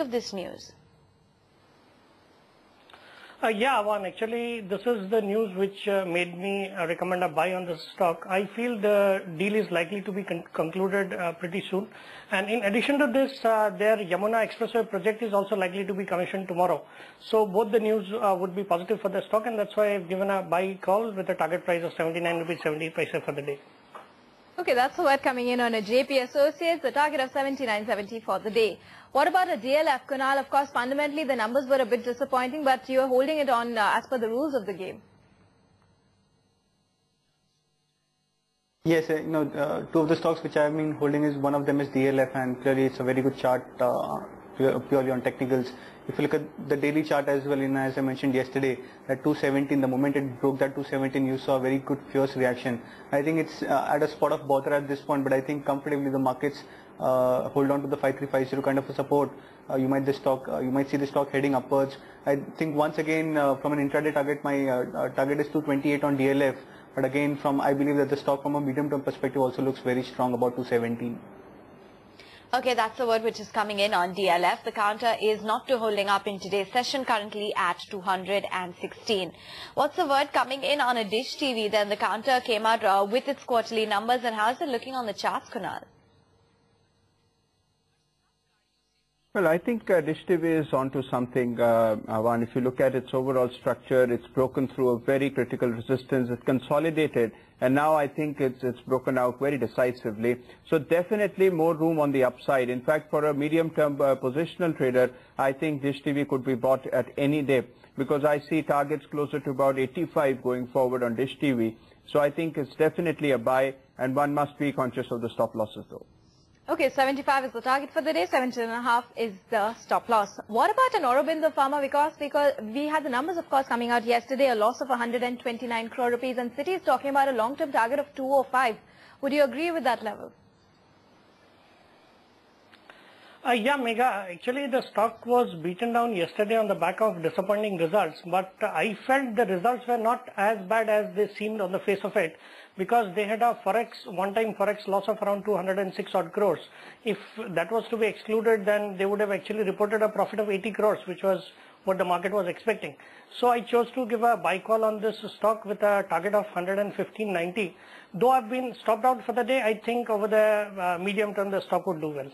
of this news? Yeah, Avan, actually this is the news which made me recommend a buy on this stock. I feel the deal is likely to be concluded pretty soon. And in addition to this, their Yamuna Expressway project is also likely to be commissioned tomorrow. So both the news would be positive for the stock, and that's why I've given a buy call with a target price of 79 rupees 70 paisa for the day. Okay, that's the word coming in on a JP Associates, the target of 79.70 for the day. What about a DLF, Kunal? Of course, fundamentally the numbers were a bit disappointing, but you are holding it on as per the rules of the game. Yes, two of the stocks which I have been holding is, one of them is DLF, and clearly it's a very good chart purely on technicals. If you look at the daily chart as well, as I mentioned yesterday, at 217, the moment it broke that 217, you saw a very good fierce reaction. I think it's at a spot of bother at this point, but I think comfortably the markets hold on to the 5350 kind of a support. You might see the stock heading upwards. I think once again from an intraday target, my target is 228 on DLF. But again, I believe that the stock from a medium-term perspective also looks very strong, about 217. Okay, that's the word which is coming in on DLF. The counter is not too holding up in today's session, currently at 216. What's the word coming in on a Dish TV? Then the counter came out with its quarterly numbers, and how is it looking on the charts, Kunal? Well, I think Dish TV is onto something, Avan. If you look at its overall structure, it's broken through a very critical resistance. It's consolidated, and now I think it's broken out very decisively. So definitely more room on the upside. In fact, for a medium-term positional trader, I think Dish TV could be bought at any day, because I see targets closer to about 85 going forward on Dish TV. So I think it's definitely a buy, and one must be conscious of the stop losses though. Okay, 75 is the target for the day, 17.5 is the stop loss. What about an Aurobindo Pharma? Because we had the numbers, of course, coming out yesterday, a loss of 129 crore rupees, and Citi is talking about a long-term target of 205. Would you agree with that level? Yeah, Megha, actually the stock was beaten down yesterday on the back of disappointing results, but I felt the results were not as bad as they seemed on the face of it, because they had a one-time forex loss of around 206 odd crores. If that was to be excluded, then they would have actually reported a profit of 80 crores, which was what the market was expecting. So I chose to give a buy call on this stock with a target of 115.90. Though I've been stopped out for the day, I think over the medium term the stock would do well.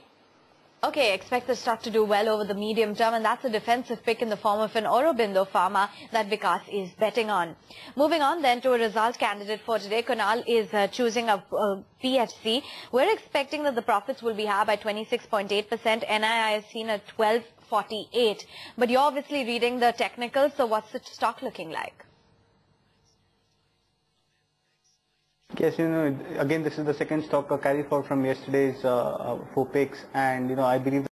Okay, expect the stock to do well over the medium term, and that's a defensive pick in the form of an Aurobindo Pharma that Vikas is betting on. Moving on then to a result candidate for today, Kunal is choosing a PFC. We're expecting that the profits will be higher by 26.8%. NII has seen a 12.48. But you're obviously reading the technicals, so what's the stock looking like? Yes, again, this is the second stock carry forward from yesterday's 4 picks, and I believe